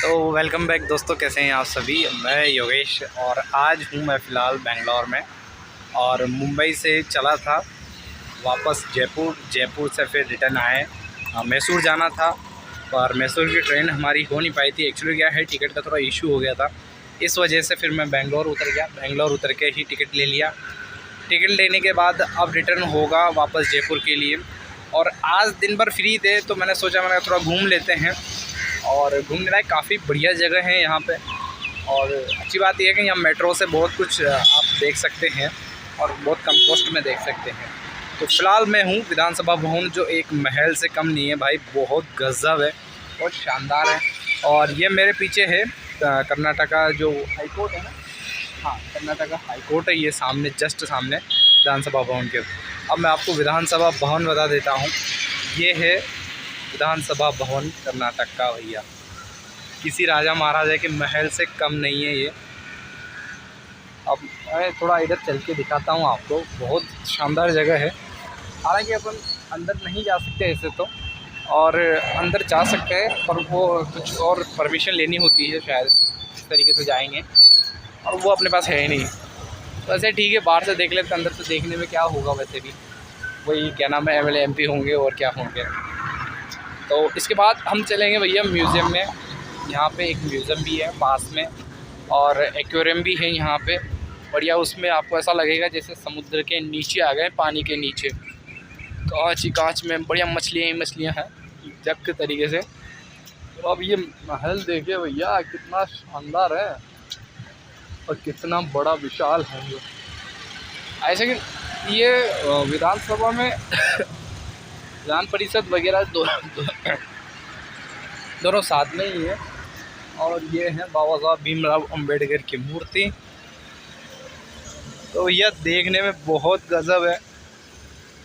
तो welcome back दोस्तों, कैसे हैं आप सभी। मैं योगेश और आज हूँ मैं फ़िलहाल बेंगलोर में और मुंबई से चला था वापस जयपुर से फिर रिटर्न आए। मैसूर जाना था पर मैसूर की ट्रेन हमारी हो नहीं पाई थी। एक्चुअली क्या है, टिकट का थोड़ा इशू हो गया था, इस वजह से फिर मैं बेंगलोर उतर गया। बेंगलोर उतर के ही टिकट ले लिया। टिकट लेने के बाद अब रिटर्न होगा वापस जयपुर के लिए। और आज दिन भर फ्री थे तो मैंने सोचा मैंने थोड़ा घूम लेते हैं। और घूमने लायक काफ़ी बढ़िया जगह है यहाँ पे। और अच्छी बात यह है कि यहाँ मेट्रो से बहुत कुछ आप देख सकते हैं और बहुत कम कॉस्ट में देख सकते हैं। तो फ़िलहाल मैं हूँ विधानसभा भवन, जो एक महल से कम नहीं है भाई, बहुत गज़ब है, बहुत शानदार है। और ये मेरे पीछे है कर्नाटका जो हाई कोर्ट है ना, हाँ कर्नाटका हाई कोर्ट है, ये सामने जस्ट सामने विधानसभा भवन के। अब मैं आपको विधानसभा भवन बता देता हूँ। ये है विधानसभा भवन कर्नाटक का भैया, किसी राजा महाराजा के महल से कम नहीं है ये। अब मैं थोड़ा इधर चल के दिखाता हूँ आपको, बहुत शानदार जगह है। हालांकि अपन अंदर नहीं जा सकते ऐसे तो, और अंदर जा सकते हैं पर वो कुछ और परमिशन लेनी होती है शायद, इस तरीके से जाएंगे और वो अपने पास है ही नहीं। तो ऐसे ठीक है, बाहर से देख लेते, अंदर से देखने में क्या होगा, वैसे भी वही क्या नाम है, एमएलए एमपी होंगे और क्या होंगे। तो इसके बाद हम चलेंगे भैया म्यूज़ियम में। यहाँ पे एक म्यूज़ियम भी है पास में और एक्वेरियम भी है यहाँ पे बढ़िया। उसमें आपको ऐसा लगेगा जैसे समुद्र के नीचे आ गए, पानी के नीचे, कांच ही कांच में बढ़िया मछलियाँ ही मछलियाँ हैं जग के तरीके से। तो अब ये महल देखिए भैया, कितना शानदार है और कितना बड़ा विशाल है ये। ऐसे कि ये विधानसभा में विधान परिषद वगैरह दोनों साथ में ही है। और ये है बाबा साहब भीमराव अंबेडकर की मूर्ति। तो यह देखने में बहुत गजब है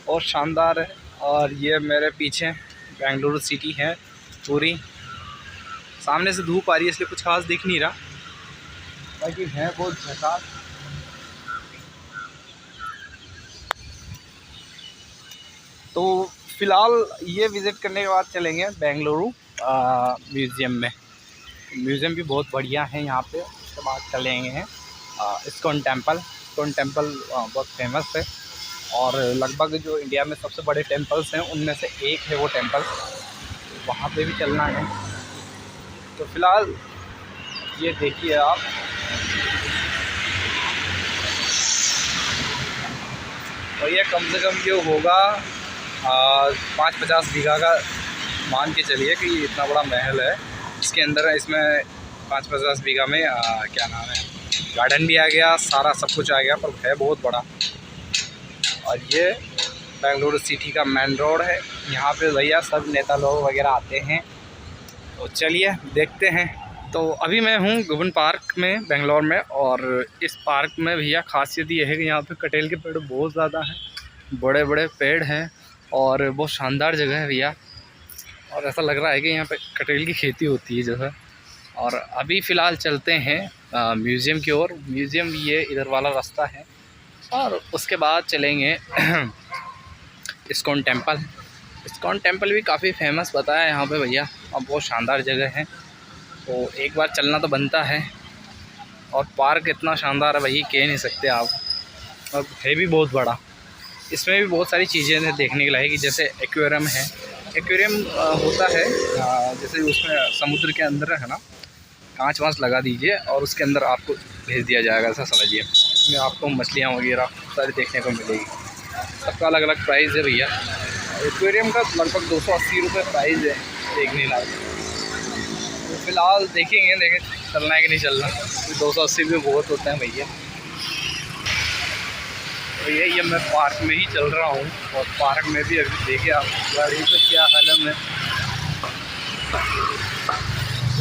और शानदार है। और ये मेरे पीछे बेंगलुरु सिटी है पूरी। सामने से धूप आ रही है इसलिए कुछ खास दिख नहीं रहा, बाकी है बहुत झकास। तो फ़िलहाल ये विज़िट करने के बाद चलेंगे बेंगलुरु म्यूज़ियम में। म्यूज़ियम भी बहुत बढ़िया है यहाँ पे। उसके बाद चलेंगे इस्कॉन टेम्पल। इस्कॉन टेम्पल बहुत फेमस है और लगभग जो इंडिया में सबसे बड़े टेम्पल्स हैं उनमें से एक है वो टेम्पल, वहाँ पे भी चलना है। तो फ़िलहाल ये देखिए आप, और ये कम से कम जो होगा 5-50 बीघा का मान के चलिए कि इतना बड़ा महल है। इसके अंदर इसमें 5-50 बीघा में क्या नाम है, गार्डन भी आ गया, सारा सब कुछ आ गया, पर है बहुत बड़ा। और ये बेंगलुरु सिटी का मेन रोड है। यहाँ पे भैया सब नेता लोग वगैरह आते हैं। तो चलिए देखते हैं। तो अभी मैं हूँ गुबन पार्क में बेंगलोर में, और इस पार्क में भैया खासियत ये है कि यहाँ पे कटेल के पेड़ बहुत ज़्यादा हैं, बड़े बड़े पेड़ हैं और बहुत शानदार जगह है भैया। और ऐसा लग रहा है कि यहाँ पे कटेल की खेती होती है जैसा। और अभी फ़िलहाल चलते हैं म्यूज़ियम की ओर। म्यूज़ियम ये इधर वाला रास्ता है और उसके बाद चलेंगे इस्कॉन टेम्पल। इस्कॉन टेम्पल भी काफ़ी फेमस बताया यहाँ पे भैया और बहुत शानदार जगह है, तो एक बार चलना तो बनता है। और पार्क इतना शानदार है भाई, कह नहीं सकते आप, और है भी बहुत बड़ा। इसमें भी बहुत सारी चीज़ें हैं देखने के लायक, जैसे एक्वेरियम है। एक्वेरियम होता है जैसे उसमें समुद्र के अंदर है ना, कांच वाँच लगा दीजिए और उसके अंदर आपको भेज दिया जाएगा, ऐसा समझिए। इसमें आपको मछलियाँ वगैरह सारी देखने को मिलेगी। सबका अलग अलग प्राइस है भैया। एक्वेरियम का लगभग 280 रुपये प्राइस है देखने लायक। तो फ़िलहाल देखेंगे चलना है कि नहीं चलना। 280 रुपये बहुत होते हैं भैया। तो ये मैं पार्क में ही चल रहा हूँ और पार्क में भी अभी देखिए आप गाड़ी का क्या हालत है,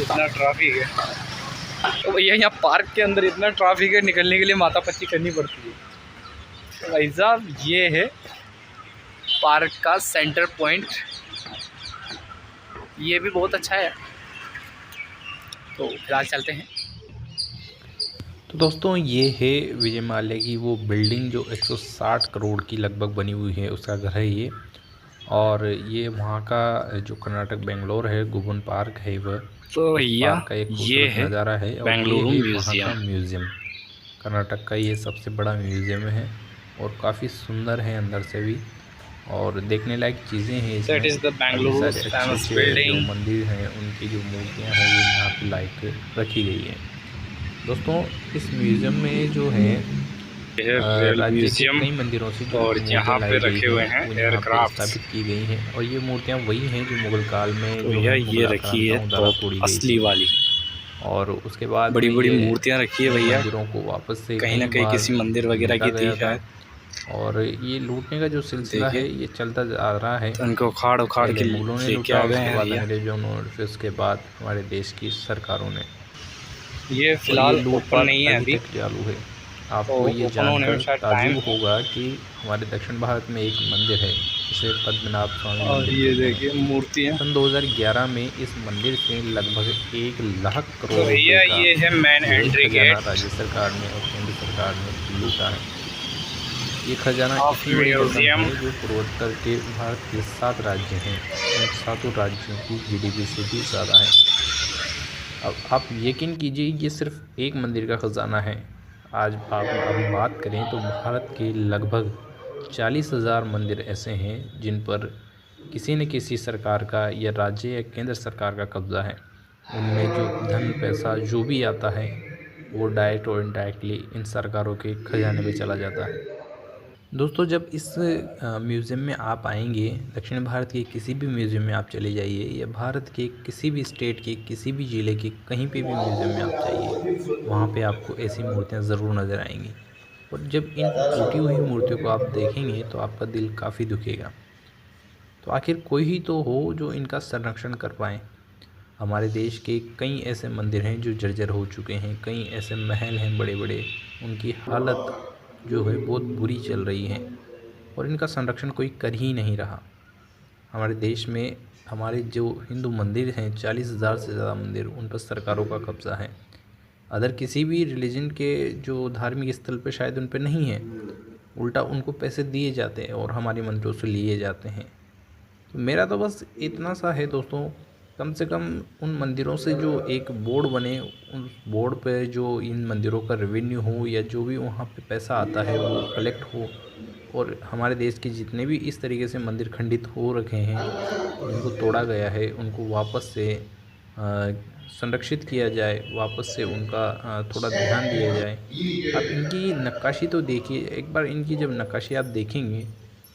इतना ट्रैफिक है। तो भैया यहाँ पार्क के अंदर इतना ट्रैफिक है, निकलने के लिए माथापच्ची करनी पड़ती है। तो भाई साहब ये है पार्क का सेंटर पॉइंट, ये भी बहुत अच्छा है। तो फिलहाल चलते हैं। तो दोस्तों ये है विजय माल्या की वो बिल्डिंग जो 160 करोड़ की लगभग बनी हुई है, उसका घर है ये। और ये वहाँ का जो कर्नाटक बेंगलोर है, गुबन पार्क है वह, तो उस भैया पार्क का एक ये खूबसूरत है नज़ारा है। और ये बेंगलुरु है वहाँ का म्यूज़ियम। म्यूज़ियम। कर्नाटक का ये सबसे बड़ा म्यूज़ियम है और काफ़ी सुंदर है अंदर से भी, और देखने लायक चीज़ें हैं दैट इसमें। इज़ द काफ़ी बेंगलुरु सारे अच्छे फेमस अच्छे जो बिल्डिंग। मंदिर हैं उनकी जो मूर्तियाँ हैं वो यहाँ पे लाइक रखी गई हैं। दोस्तों इस म्यूज़ियम में जो है ये है रेल राज्य के म्यूज़ियम कई मंदिरों से जो और मूर्तियाँ यहाँ पे लाई गई रखे हुए हैं हैं वो यहाँ पे एयरक्राफ्ट्स। स्थापित की गई हैं, और ये मूर्तियाँ वही हैं जो मुग़ल काल में तो जो भैया है ये मुग़ल रखी है आक्रांताओं द्वारा तोप तोड़ी गई असली थी। वाली। और उसके बाद बड़ी में बड़ी ये मूर्तियाँ रखी है इन भैया, मंदिरों को वापस से कहीं ना कई कहीं बार किसी मंदिर वगैरह लूटा की थी गया था। शायद। और ये लूटने का जो सिलसिला है देखिए, ये चलता आ रहा है। तो इनको उखाड़ उखाड़ पहले के मुग़लों ने लेके लूटा, आ गए उसके हैं बाद भैया। अंग्रेज़ों ने, और फिर उसके बाद हमारे देश की सरकारों ने। ये और ये फ़िलहाल ओपन लूटपाट नहीं है अभी अभी, तक चालू है। तो आपको ये ओपन होने में जानकर शायद टाइम ताज्जुब है। होगा कि हमारे दक्षिण भारत में एक मंदिर है जिसे पद्मनाभ स्वामी और मंदिर ये कहते हैं। देखिए मूर्तियाँ। सन 2011 में इस मंदिर से लगभग 1 लाख तो करोड़ रुपए भैया का ये है मेन जो है एंट्री खजाना गेट राज्य सरकार ने और केंद्र सरकार ने लूटा है। ये खजाना ऑफ इतनी बड़ी रकम म्यूज़ियम। है जो पूर्वोत्तर के भारत के 7 राज्य हैं, उन सातों राज्यों की जीडीपी से भी ज़्यादा है। अब आप यकीन कीजिए ये सिर्फ एक मंदिर का ख़जाना है। आज आप हम बात करें तो भारत के लगभग 40,000 मंदिर ऐसे हैं जिन पर किसी न किसी सरकार का या राज्य या केंद्र सरकार का कब्ज़ा है। उनमें जो धन पैसा जो भी आता है वो डायरेक्ट और इनडायरेक्टली इन सरकारों के खजाने में चला जाता है। दोस्तों जब इस म्यूज़ियम में आप आएंगे, दक्षिण भारत के किसी भी म्यूज़ियम में आप चले जाइए या भारत के किसी भी स्टेट के किसी भी ज़िले के कहीं पे भी म्यूज़ियम में आप जाइए, वहाँ पे आपको ऐसी मूर्तियाँ ज़रूर नज़र आएंगी। और जब इन टूटी हुई मूर्तियों को आप देखेंगे तो आपका दिल काफ़ी दुखेगा। तो आखिर कोई ही तो हो जो इनका संरक्षण कर पाए। हमारे देश के कई ऐसे मंदिर हैं जो जर्जर हो चुके हैं, कई ऐसे महल हैं बड़े बड़े, उनकी हालत जो है बहुत बुरी चल रही है और इनका संरक्षण कोई कर ही नहीं रहा। हमारे देश में हमारे जो हिंदू मंदिर हैं 40,000 से ज़्यादा मंदिर, उन पर सरकारों का कब्ज़ा है। अदर किसी भी रिलीजन के जो धार्मिक स्थल पे शायद उन पे नहीं है, उल्टा उनको पैसे दिए जाते हैं और हमारे मंदिरों से लिए जाते हैं। तो मेरा तो बस इतना सा है दोस्तों, कम से कम उन मंदिरों से जो एक बोर्ड बने, उस बोर्ड पे जो इन मंदिरों का रेवेन्यू हो या जो भी वहाँ पे पैसा आता है वो कलेक्ट हो, और हमारे देश के जितने भी इस तरीके से मंदिर खंडित हो रखे हैं, जिनको तोड़ा गया है, उनको वापस से संरक्षित किया जाए, वापस से उनका थोड़ा ध्यान दिया जाए। आप इनकी नक्काशी तो देखिए, एक बार इनकी जब नक्काशी आप देखेंगे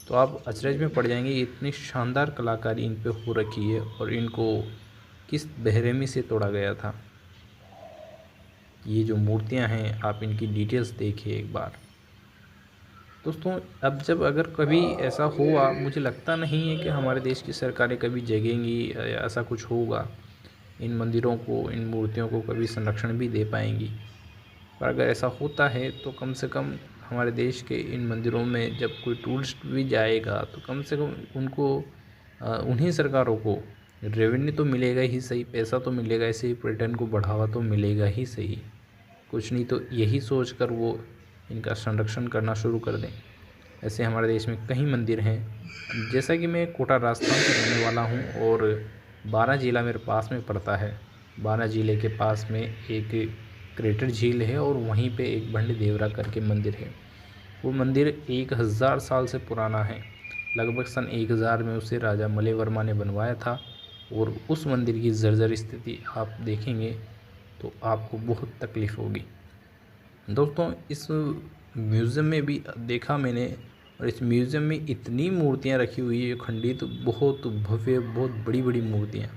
तो आप अचरज में पड़ जाएंगे, इतनी शानदार कलाकारी इन पे हो रखी है और इनको किस बेरहमी से तोड़ा गया था। ये जो मूर्तियां हैं आप इनकी डिटेल्स देखिए एक बार। दोस्तों अब जब अगर कभी ऐसा हुआ, मुझे लगता नहीं है कि हमारे देश की सरकारें कभी जगेंगी या ऐसा कुछ होगा, इन मंदिरों को, इन मूर्तियों को कभी संरक्षण भी दे पाएंगी। पर अगर ऐसा होता है तो कम से कम हमारे देश के इन मंदिरों में जब कोई टूरिस्ट भी जाएगा तो कम से कम उनको उन्हीं सरकारों को रेवेन्यू तो मिलेगा ही सही, पैसा तो मिलेगा, ऐसे ही पर्यटन को बढ़ावा तो मिलेगा ही सही। कुछ नहीं तो यही सोच कर वो इनका संरक्षण करना शुरू कर दें। ऐसे हमारे देश में कई मंदिर हैं। जैसा कि मैं कोटा राजस्थान से रहने वाला हूँ और बारां ज़िला मेरे पास में पड़ता है। बारां ज़िले के पास में एक क्रेटर झील है और वहीं पे एक भंड देवरा करके मंदिर है। वो मंदिर 1000 साल से पुराना है। लगभग सन 1000 में उसे राजा मलय वर्मा ने बनवाया था और उस मंदिर की जर्जर स्थिति आप देखेंगे तो आपको बहुत तकलीफ़ होगी। दोस्तों इस म्यूज़ियम में भी देखा मैंने, और इस म्यूज़ियम में इतनी मूर्तियाँ रखी हुई है खंडित, बहुत भव्य, बहुत बड़ी बड़ी मूर्तियाँ।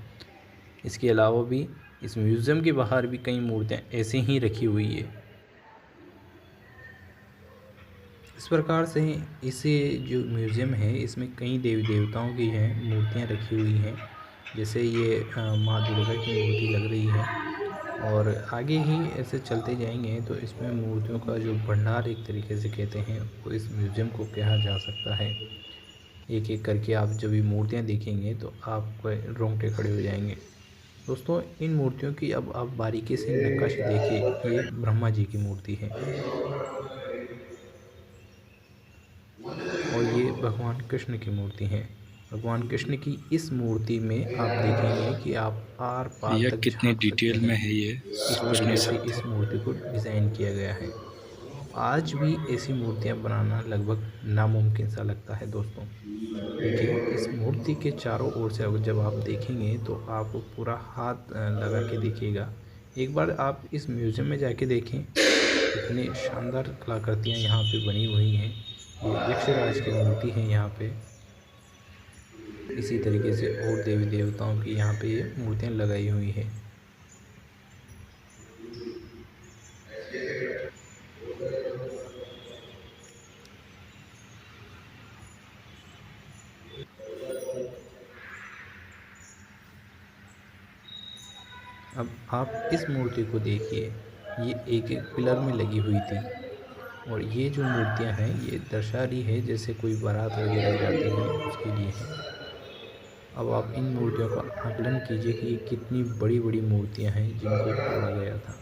इसके अलावा भी इस म्यूज़ियम के बाहर भी कई मूर्तियाँ ऐसे ही रखी हुई है। इस प्रकार से इसे जो म्यूज़ियम है इसमें कई देवी देवताओं की हैं मूर्तियाँ रखी हुई हैं। जैसे ये माँ दुर्गा की मूर्ति लग रही है, और आगे ही ऐसे चलते जाएंगे तो इसमें मूर्तियों का जो भंडार एक तरीके से कहते हैं वो इस म्यूज़ियम को कहा जा सकता है। एक एक करके आप जब ये मूर्तियाँ देखेंगे तो आपके रोंगटे खड़े हो जाएंगे। दोस्तों इन मूर्तियों की अब आप बारीकी से नक्काशी देखिए। ये ब्रह्मा जी की मूर्ति है और ये भगवान कृष्ण की मूर्ति है। भगवान कृष्ण की इस मूर्ति में आप देखेंगे कि आप आर पार यह तक कितनी झांक सकते डिटेल में हैं। है ये इस सोच नहीं तरीके से सकते। इस मूर्ति को डिज़ाइन किया गया है। आज भी ऐसी मूर्तियाँ बनाना लगभग नामुमकिन सा लगता है दोस्तों। देखिए, इस मूर्ति के चारों ओर से अगर जब आप देखेंगे तो आप पूरा हाथ लगा के देखिएगा। एक बार आप इस म्यूज़ियम में जाके देखें, इतनी शानदार कलाकृतियाँ यहाँ पे बनी हुई हैं। ये यक्षराज की मूर्ति है यहाँ पे। इसी तरीके से और देवी देवताओं की यहाँ पे ये मूर्तियाँ लगाई हुई हैं। अब आप इस मूर्ति को देखिए, ये एक-एक पिलर में लगी हुई थी और ये जो मूर्तियाँ हैं ये दर्शा रही है जैसे कोई बारात वगैरह जाती है उसके लिए है। अब आप इन मूर्तियों का आकलन कीजिए कि ये कितनी बड़ी-बड़ी मूर्तियाँ हैं जिनको तोड़ा गया था।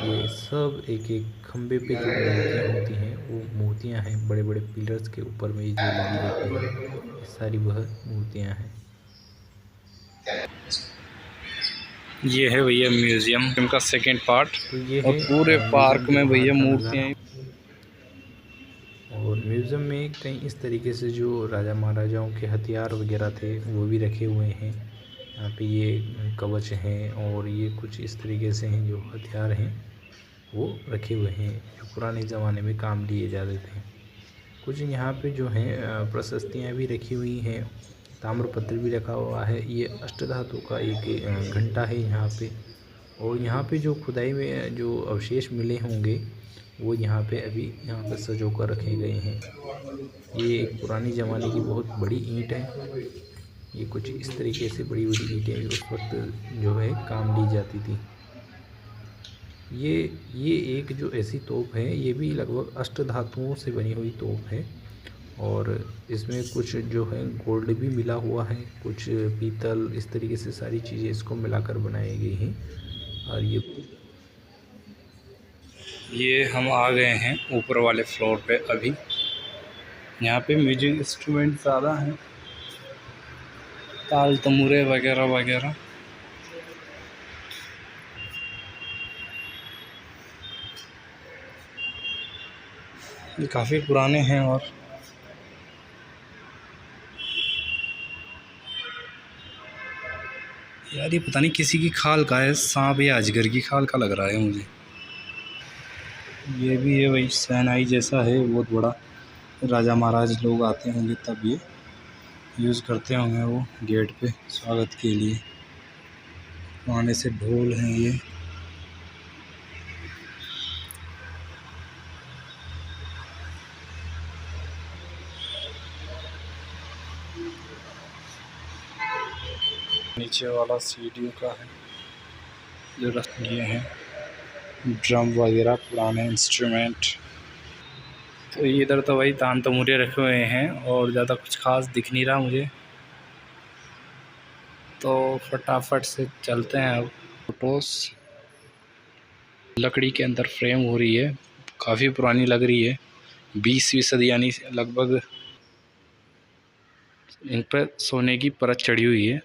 ये सब एक-एक खंभे पे जो मूर्तियाँ होती हैं वो मूर्तियाँ हैं, बड़े-बड़े पिलर्स के ऊपर में जो लगी रहती हैं, ये सारी वह मूर्तियाँ हैं। ये है भैया म्यूजियम का सेकंड पार्ट। तो ये और है पूरे म्यूज़ियम पार्क के में बाहर भैया का मूर्तियाँ नज़ारा। और म्यूज़ियम में कई इस तरीके से जो राजा महाराजाओं के हथियार वगैरह थे वो भी रखे हुए हैं। यहाँ पे ये कवच हैं और ये कुछ इस तरीके से हैं जो हथियार हैं वो रखे हुए हैं जो पुराने ज़माने में काम लिए जाते थे। कुछ यहाँ पे जो हैं प्रशस्तियाँ भी रखी हुई हैं, ताम्रपत्र भी रखा हुआ है। ये अष्टधातु का एक घंटा है यहाँ पे। और यहाँ पे जो खुदाई में जो अवशेष मिले होंगे वो यहाँ पे अभी यहाँ पे सँजो कर रखे गए हैं। ये एक पुरानी ज़माने की बहुत बड़ी ईंट है। ये कुछ इस तरीके से बड़ी-बड़ी ईंटें उस वक़्त जो है काम ली जाती थी। ये ये एक जो ऐसी तोप है ये भी लगभग अष्टधातुओं से बनी हुई तोप है और इसमें कुछ जो है गोल्ड भी मिला हुआ है, कुछ पीतल, इस तरीके से सारी चीज़ें इसको मिलाकर बनाई गई हैं। और ये हम आ गए हैं ऊपर वाले फ्लोर पे अभी। यहाँ पे म्यूजिक इंस्ट्रूमेंट ज़्यादा हैं, ताल तमूरे वगैरह वगैरह। ये काफ़ी पुराने हैं। और यार ये पता नहीं किसी की खाल का है, सांप या अजगर की खाल का लग रहा है मुझे। ये भी है वही शहनाई जैसा है, बहुत बड़ा। राजा महाराज लोग आते होंगे तब ये यूज़ करते होंगे वो गेट पे स्वागत के लिए। पुराने से ढोल हैं ये। नीचे वाला सीढ़ियों का है जो रख दिए हैं, ड्रम वगैरह पुराने इंस्ट्रूमेंट। तो इधर तो वही तान तमूरे रखे हुए हैं और ज़्यादा कुछ खास दिख नहीं रहा मुझे, तो फटाफट से चलते हैं अब। फोटोस लकड़ी के अंदर फ्रेम हो रही है, काफ़ी पुरानी लग रही है। 20वीं सदी यानी लगभग इन पर सोने की परत चढ़ी हुई है।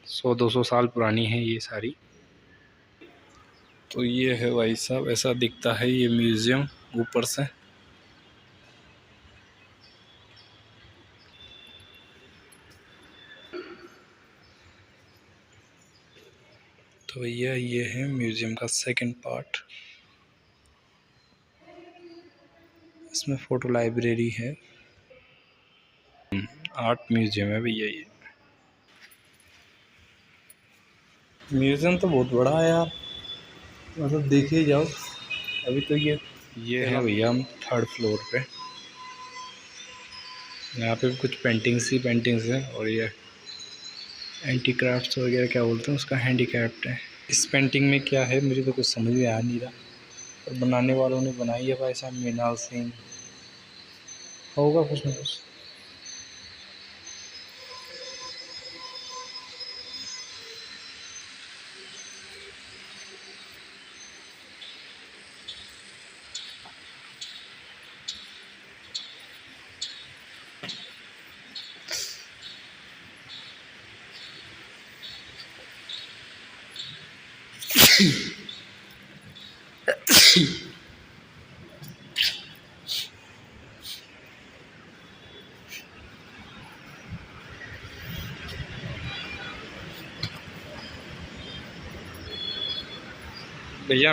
100-200 साल पुरानी है ये सारी। तो ये है भाई साहब, ऐसा दिखता है ये म्यूज़ियम ऊपर से। तो भैया ये है म्यूज़ियम का सेकंड पार्ट। इसमें फ़ोटो लाइब्रेरी है, आर्ट म्यूज़ियम है भैया ये। म्यूज़ियम तो बहुत बड़ा है यार, मतलब देखे जाओ। अभी तो ये है भैया, हम थर्ड फ्लोर पे। यहाँ पे कुछ पेंटिंग्स हैं और ये एंटी क्राफ्ट्स वगैरह क्या बोलते हैं उसका, हैंडीक्राफ्ट है। इस पेंटिंग में क्या है मुझे तो कुछ समझ में आ नहीं रहा, और बनाने वालों ने बनाई है भाई साहब, मृणाल सिंह होगा कुछ ना कुछ। भैया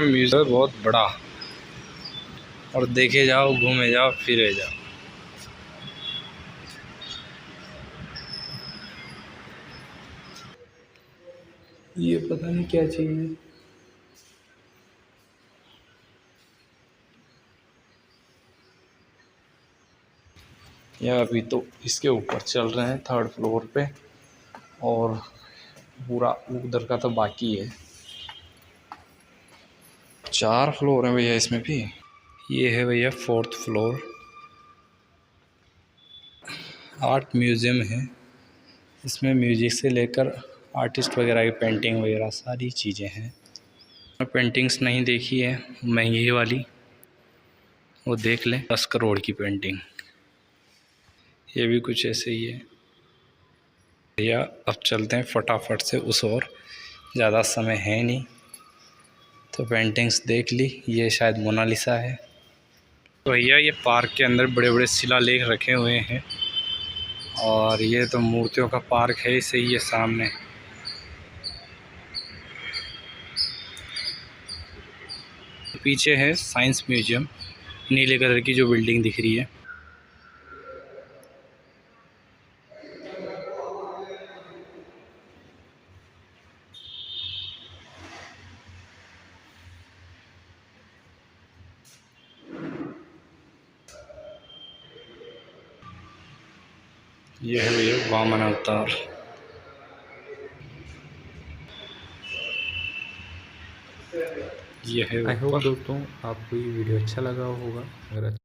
म्यूजियम बहुत बड़ा, और देखे जाओ, घूमे जाओ, फिरे जाओ। ये पता नहीं क्या चीज़ है। या अभी तो इसके ऊपर चल रहे हैं 3rd फ्लोर पे, और पूरा उधर का तो बाकी है। 4 फ्लोर हैं भैया इसमें भी। ये है भैया 4th फ्लोर। आर्ट म्यूज़ियम है। इसमें म्यूजिक से लेकर आर्टिस्ट वगैरह की पेंटिंग वगैरह सारी चीज़ें हैं। पेंटिंग्स नहीं देखी है महंगी वाली, वो देख लें। 10 करोड़ की पेंटिंग। ये भी कुछ ऐसे ही है भैया। अब चलते हैं फटाफट से उस ओर, ज़्यादा समय है नहीं। तो पेंटिंग्स देख ली। ये शायद मोनालिसा है। तो भैया ये पार्क के अंदर बड़े बड़े शिलालेख रखे हुए हैं, और ये तो मूर्तियों का पार्क है इसे ये सामने। पीछे है साइंस म्यूजियम, नीले कलर की जो बिल्डिंग दिख रही है। ये है भैया वामन अवतार। ये है आई होप ऊपर। दोस्तों आपको ये वीडियो अच्छा लगा होगा। अगर